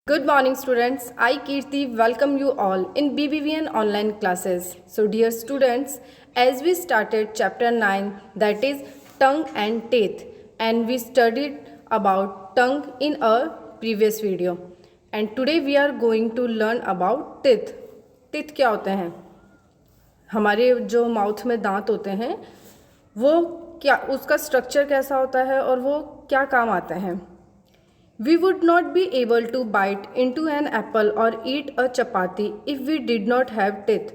Good morning, students. I, Kirti, welcome you all in BBVN online classes. So, dear students, as we started chapter 9, that is tongue and teeth, and we studied about tongue in a previous video. And today we are going to learn about teeth. Teeth क्या होते हैं? हमारे जो mouth में दांत होते हैं वो क्या, उसका स्ट्रक्चर कैसा होता है और वो क्या काम आते हैं. We would not be able to bite into an apple or eat a chapati if we did not have teeth.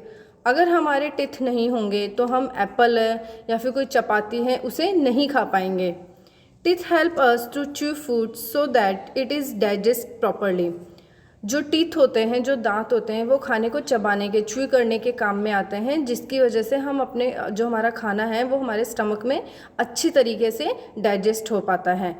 अगर हमारे टिथ नहीं होंगे तो हम एप्पल है या फिर कोई चपाती है उसे नहीं खा पाएंगे. Teeth help us to chew food so that it is digest properly. जो टीथ होते हैं, जो दांत होते हैं, वो खाने को चबाने के, च्यू करने के काम में आते हैं, जिसकी वजह से हम अपने जो हमारा खाना है वो हमारे स्टमक में अच्छी तरीके से डाइजेस्ट हो पाता है.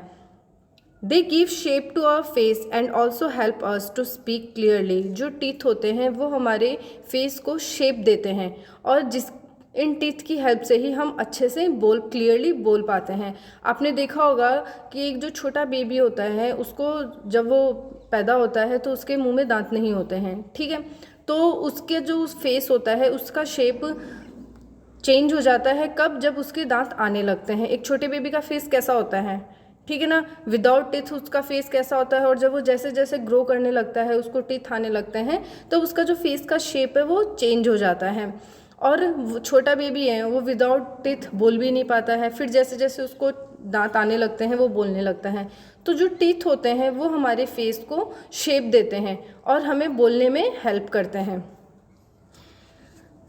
They give shape to our face and also help us to speak clearly. जो टीथ होते हैं वो हमारे फेस को शेप देते हैं और इन टीथ की हेल्प से ही हम अच्छे से क्लियरली बोल पाते हैं. आपने देखा होगा कि एक जो छोटा बेबी होता है उसको जब वो पैदा होता है तो उसके मुंह में दांत नहीं होते हैं, ठीक है, तो उसके जो फेस होता है उसका शेप चेंज हो जाता है. कब? जब उसके दांत आने लगते हैं. एक छोटे बेबी का फेस कैसा होता है, ठीक है ना, विदाउट टीथ उसका फेस कैसा होता है, और जब वो जैसे जैसे ग्रो करने लगता है, उसको टीथ आने लगते हैं, तो उसका जो फेस का शेप है वो चेंज हो जाता है. और छोटा बेबी है वो विदाउट टीथ बोल भी नहीं पाता है. फिर जैसे जैसे उसको दांत आने लगते हैं वो बोलने लगता है. तो जो टीथ होते हैं वो हमारे फेस को शेप देते हैं और हमें बोलने में हेल्प करते हैं.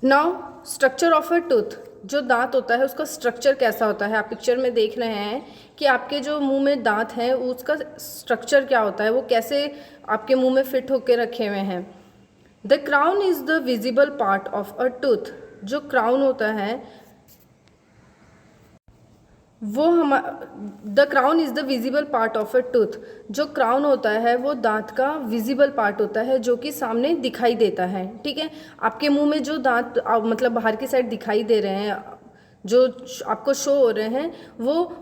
Now structure of a tooth. जो दांत होता है उसका स्ट्रक्चर कैसा होता है. आप पिक्चर में देख रहे हैं कि आपके जो मुंह में दांत हैं उसका स्ट्रक्चर क्या होता है, वो कैसे आपके मुंह में फिट होकर रखे हुए हैं. The crown is the visible part of a tooth. जो क्राउन होता है वो the crown is the visible part of a tooth. जो क्राउन होता है वो दांत का विजिबल पार्ट होता है जो कि सामने दिखाई देता है, ठीक है. आपके मुंह में जो दांत मतलब बाहर की साइड दिखाई दे रहे हैं, जो आपको शो हो रहे हैं, वो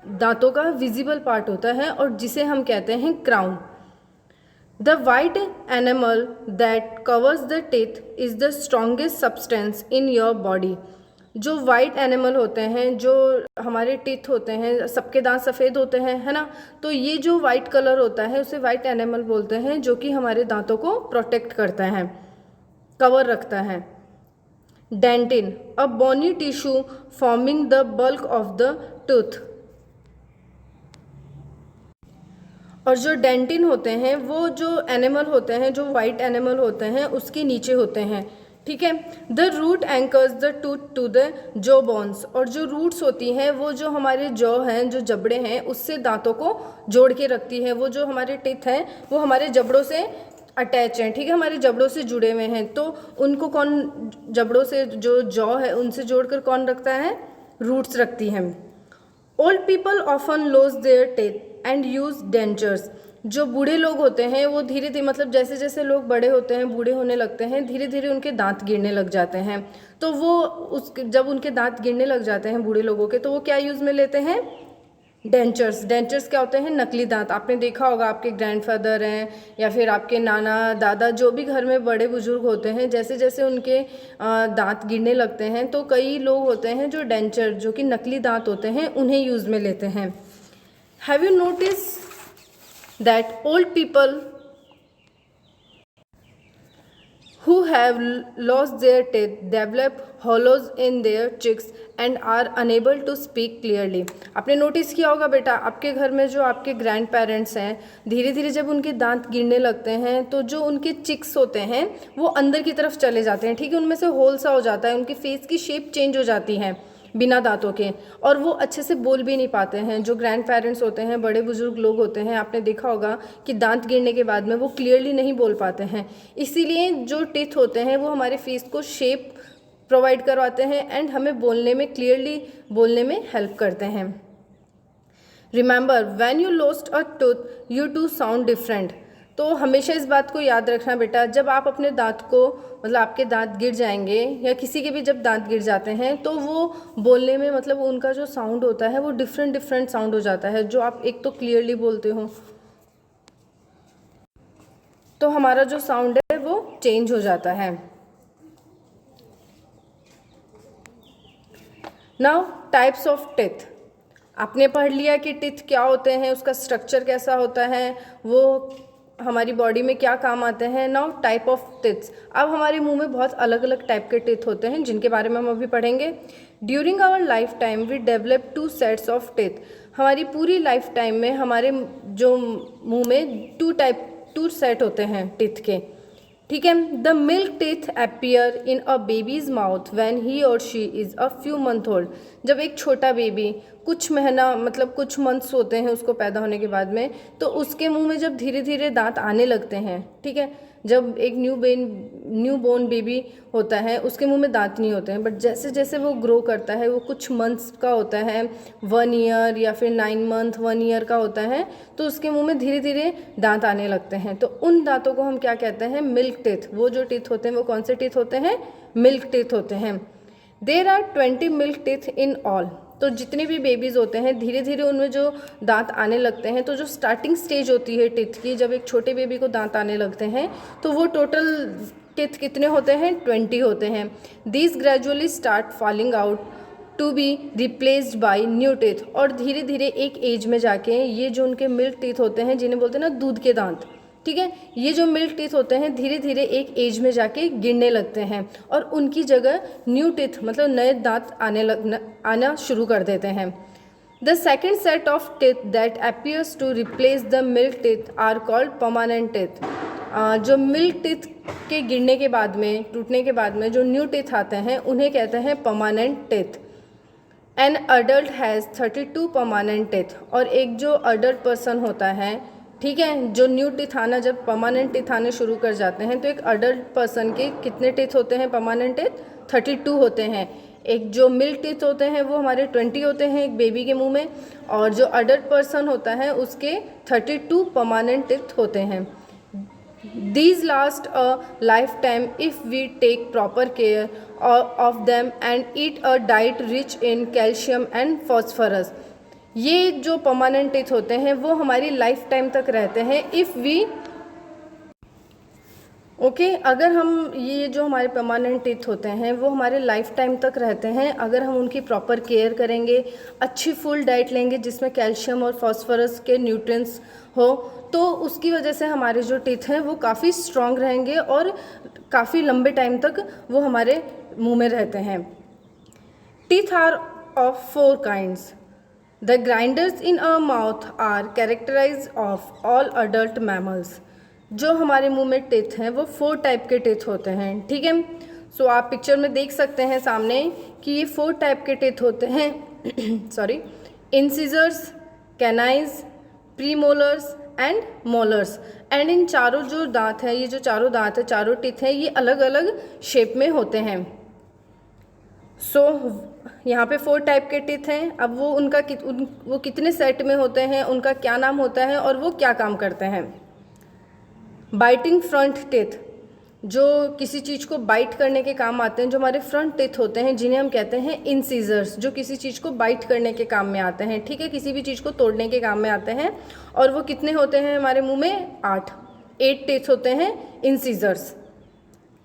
दांतों का विजिबल पार्ट होता है और जिसे हम कहते हैं crown. The white animal that covers the teeth is the strongest substance in your body. जो वाइट एनिमल होते हैं, जो हमारे टीथ होते हैं, सबके दांत सफ़ेद होते हैं, है ना, तो ये जो वाइट कलर होता है उसे वाइट एनिमल बोलते हैं, जो कि हमारे दांतों को प्रोटेक्ट करता है, कवर रखता है. Dentine, a bony tissue forming the bulk of the tooth. और जो डेंटिन होते हैं वो जो एनिमल होते हैं, जो वाइट एनिमल होते हैं उसके नीचे होते हैं, ठीक है. The root anchors the tooth to the jaw bones. और जो रूट्स होती हैं वो जो हमारे जॉ हैं, जो जबड़े हैं, उससे दांतों को जोड़ के रखती है. वो जो हमारे टीथ हैं वो हमारे जबड़ों से अटैच हैं, ठीक है, हमारे जबड़ों से जुड़े हुए हैं. तो उनको कौन, जबड़ों से जो जॉ है उनसे जोड़कर कौन रखता है? रूट्स रखती हैं. Old people often loss there teeth and use dentures. जो बूढ़े लोग होते हैं वो धीरे धीरे, मतलब जैसे जैसे लोग बड़े होते हैं, बूढ़े होने लगते हैं, धीरे धीरे उनके दांत गिरने लग जाते हैं. तो वो जब उनके दांत गिरने लग जाते हैं बूढ़े लोगों के, तो वो क्या यूज़ में लेते हैं? डेंचर्स. डेंचर्स क्या होते हैं? नकली दांत. आपने देखा होगा आपके ग्रैंडफादर हैं या फिर आपके नाना दादा, जो भी घर में बड़े बुजुर्ग होते हैं, जैसे जैसे उनके दांत गिरने लगते हैं तो कई लोग होते हैं जो डेंचर, जो कि नकली दांत होते हैं, उन्हें यूज़ में लेते हैं. Have you notice that old people who have lost their teeth develop hollows in their cheeks and are unable to speak clearly. आपने नोटिस किया होगा बेटा, आपके घर में जो आपके ग्रैंड पेरेंट्स हैं, धीरे धीरे जब उनके दांत गिरने लगते हैं तो जो उनके चिक्स होते हैं वो अंदर की तरफ चले जाते हैं, ठीक है, उनमें से होल सा हो जाता है, उनके फेस की शेप चेंज हो जाती है बिना दांतों के, और वो अच्छे से बोल भी नहीं पाते हैं. जो ग्रैंड पेरेंट्स होते हैं, बड़े बुजुर्ग लोग होते हैं, आपने देखा होगा कि दांत गिरने के बाद में वो क्लियरली नहीं बोल पाते हैं. इसीलिए जो टीथ होते हैं वो हमारे फेस को शेप प्रोवाइड करवाते हैं एंड हमें बोलने में, क्लियरली बोलने में हेल्प करते हैं. Remember, when you lost a tooth you do sound different. तो हमेशा इस बात को याद रखना बेटा, जब आप अपने दांत को, मतलब आपके दांत गिर जाएंगे या किसी के भी जब दांत गिर जाते हैं तो वो बोलने में, मतलब उनका जो साउंड होता है वो डिफरेंट साउंड हो जाता है. जो आप एक तो क्लियरली बोलते हो, तो हमारा जो साउंड है वो चेंज हो जाता है। Now types of teeth. आपने पढ़ लिया कि टिथ क्या होते हैं, उसका स्ट्रक्चर कैसा होता है, वो हमारी बॉडी में क्या काम आते हैं। Now type of teeths. अब हमारे मुंह में बहुत अलग अलग टाइप के टिथ होते हैं जिनके बारे में हम अभी पढ़ेंगे। During our lifetime we develop 2 sets of teeth. हमारी पूरी लाइफ टाइम में हमारे जो मुंह में 2 सेट होते हैं टिथ के, ठीक है। The milk teeth appear in a baby's mouth when he और she is a few month old. जब एक छोटा बेबी कुछ महीना मतलब कुछ मंथ्स होते हैं उसको पैदा होने के बाद में, तो उसके मुंह में जब धीरे धीरे दांत आने लगते हैं, ठीक है। जब एक न्यू बोर्न बेबी होता है उसके मुंह में दांत नहीं होते हैं, बट जैसे जैसे वो ग्रो करता है, वो कुछ मंथ्स का होता है, 1 ईयर या फिर 9 मंथ 1 ईयर का होता है, तो उसके मुंह में धीरे धीरे दांत आने लगते हैं। तो उन दांतों को हम क्या कहते हैं? Milk teeth. वो जो टीथ होते हैं वो कौन से टीथ होते हैं? मिल्क टीथ होते हैं। There are 20 milk teeth in all. तो जितने भी बेबीज़ होते हैं धीरे धीरे उनमें जो दांत आने लगते हैं, तो जो स्टार्टिंग स्टेज होती है टीथ की, जब एक छोटे बेबी को दांत आने लगते हैं तो वो टोटल टीथ कितने होते हैं? 20 होते हैं। These gradually start falling out to be replaced by new teeth. और धीरे धीरे एक एज में जाके ये जो उनके मिल्क टीथ होते हैं, जिन्हें बोलते हैं ना दूध के दांत, ठीक है, ये जो मिल्क टीथ होते हैं धीरे धीरे एक एज में जाके गिरने लगते हैं और उनकी जगह न्यू टीथ मतलब नए दांत आना शुरू कर देते हैं। The second set of teeth that appears to replace the milk teeth are called permanent teeth. जो मिल्क टीथ के गिरने के बाद में, टूटने के बाद में जो न्यू टीथ आते हैं उन्हें कहते हैं permanent teeth. An adult has 32 permanent teeth. और एक जो अडल्ट पर्सन होता है, ठीक है, जो न्यू टीथ आना जब परमानेंट टीथ आने शुरू कर जाते हैं, तो एक अडल्ट पर्सन के कितने टीथ होते हैं? परमानेंट टीथ 32 होते हैं। एक जो मिल्क टीथ होते हैं वो हमारे 20 होते हैं एक बेबी के मुंह में, और जो अडल्ट पर्सन होता है उसके 32 परमानेंट टीथ होते हैं। These last a lifetime if we take proper care of them and eat a diet rich in calcium and phosphorus। ये जो परमानेंट टीथ होते हैं वो हमारी लाइफ टाइम तक रहते हैं इफ़ वी ओके अगर हम ये जो हमारे परमानेंट टीथ होते हैं वो हमारे लाइफ टाइम तक रहते हैं अगर हम उनकी प्रॉपर केयर करेंगे, अच्छी फुल डाइट लेंगे जिसमें कैल्शियम और फॉस्फोरस के न्यूट्रिएंट्स हो, तो उसकी वजह से हमारे जो टीथ हैं वो काफ़ी स्ट्रॉन्ग रहेंगे और काफ़ी लंबे टाइम तक वो हमारे मुंह में रहते हैं। Teeth are of 4 kinds. The grinders in our mouth are characterized of all adult mammals। जो हमारे मुंह में टीथ हैं वो 4 टाइप के टीथ होते हैं, ठीक है। सो आप पिक्चर में देख सकते हैं सामने कि ये 4 टाइप के टीथ होते हैं sorry, incisors, canines, premolars and molars. And इन चारों जो दांत हैं, ये जो चारों दांत हैं, चारों टीथ हैं, ये अलग अलग शेप में होते हैं। सो यहाँ पे 4 टाइप के टीथ हैं। अब वो वो कितने सेट में होते हैं, उनका क्या नाम होता है और वो क्या काम करते हैं। बाइटिंग फ्रंट टीथ, जो किसी चीज़ को बाइट करने के काम आते हैं, जो हमारे फ्रंट टीथ होते हैं जिन्हें हम कहते हैं इंसीजर्स, जो किसी चीज़ को बाइट करने के काम में आते हैं, ठीक है, किसी भी चीज़ को तोड़ने के काम में आते हैं। और वो कितने होते हैं हमारे मुंह में? 8 टीथ होते हैं इंसीजर्स।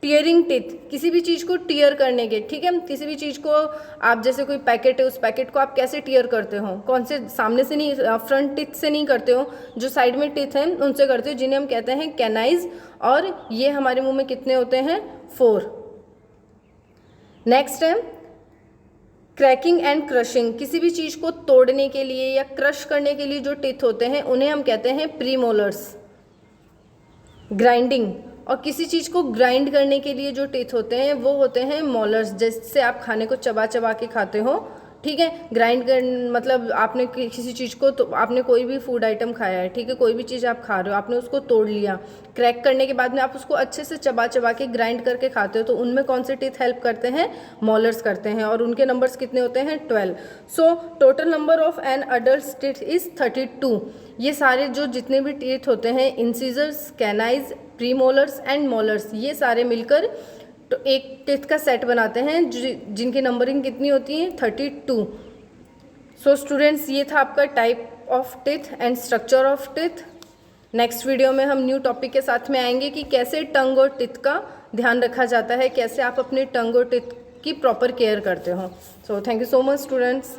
टीयरिंग टीथ, किसी भी चीज़ को टीयर करने के, ठीक है, किसी भी चीज़ को आप जैसे कोई पैकेट है, उस पैकेट को आप कैसे टीयर करते हो? कौन से? सामने से नहीं, फ्रंट टीथ से नहीं करते हो, जो साइड में टीथ हैं उनसे करते हो, जिन्हें हम कहते हैं कैनाइज। और ये हमारे मुंह में कितने होते हैं? 4। नेक्स्ट है क्रैकिंग एंड क्रशिंग। किसी भी चीज़ को तोड़ने के लिए या क्रश करने के लिए जो टीथ होते हैं उन्हें हम कहते हैं प्रीमोलर्स। ग्राइंडिंग, और किसी चीज़ को ग्राइंड करने के लिए जो टीथ होते हैं वो होते हैं मोलर्स, जिससे आप खाने को चबा चबा के खाते हो, ठीक है। ग्राइंड कर मतलब आपने किसी चीज़ को, तो आपने कोई भी फूड आइटम खाया है, ठीक है, कोई भी चीज़ आप खा रहे हो, आपने उसको तोड़ लिया, क्रैक करने के बाद में आप उसको अच्छे से चबा चबा के ग्राइंड करके खाते हो, तो उनमें कौन से टीथ हेल्प करते हैं? मोलर्स करते हैं। और उनके नंबर्स कितने होते हैं? 12। So total number of an adult teeth is 32। ये सारे जो जितने भी टीथ होते हैं, इंसीजर्स, कैनाइज, प्रीमोलर्स एंड मोलर्स, ये सारे मिलकर तो एक टीथ का सेट बनाते हैं जिनकी नंबरिंग कितनी होती है? 32। सो स्टूडेंट्स, ये था आपका type of teeth and structure of teeth. Next video में हम न्यू टॉपिक के साथ में आएंगे कि कैसे टंग और टिथ का ध्यान रखा जाता है, कैसे आप अपने टंग और टिथ की प्रॉपर केयर करते हो। So thank you so much students.